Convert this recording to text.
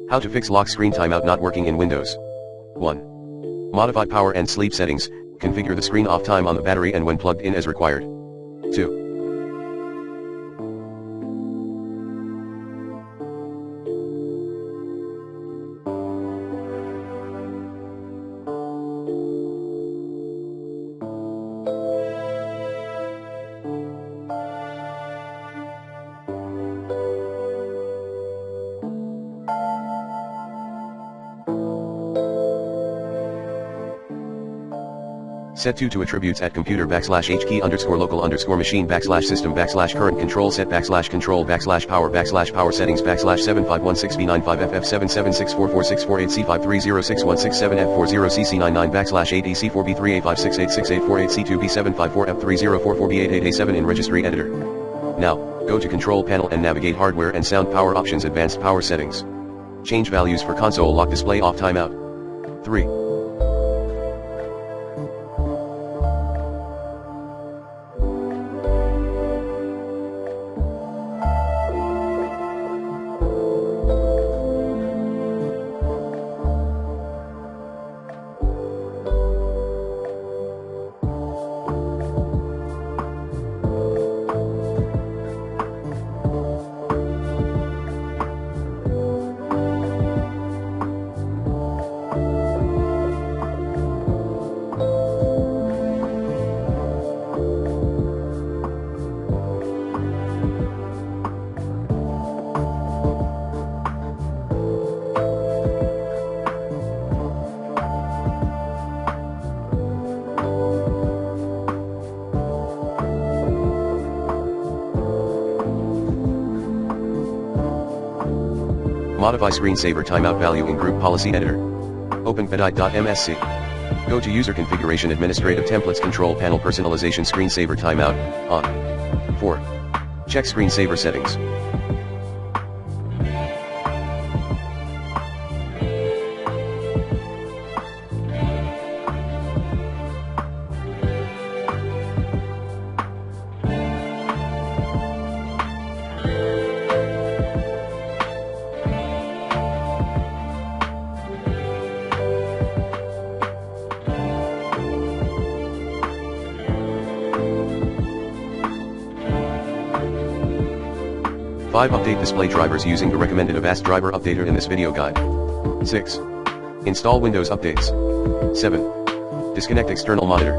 How to fix lock screen timeout not working in Windows. 1. Modify power and sleep settings, configure the screen off time on the battery and when plugged in as required. 2. Set 2 to attributes at computer /h key _local _machine /system /current control set /control /power settings /7516B95FF77644648C53061667F40CC99 /8 EC4B3A5686848C2B754F3044B888A7 in registry editor. Now, go to control panel and navigate hardware and sound power options advanced power settings. Change values for console lock display off timeout. 3. Modify screensaver timeout value in Group Policy Editor. Open pedite.msc. Go to User Configuration Administrative Templates Control Panel Personalization Screensaver Timeout, on. 4. Check screensaver settings. Five, update display drivers using the recommended Avast driver updater in this video guide. 6. Install Windows updates. 7. Disconnect external monitor.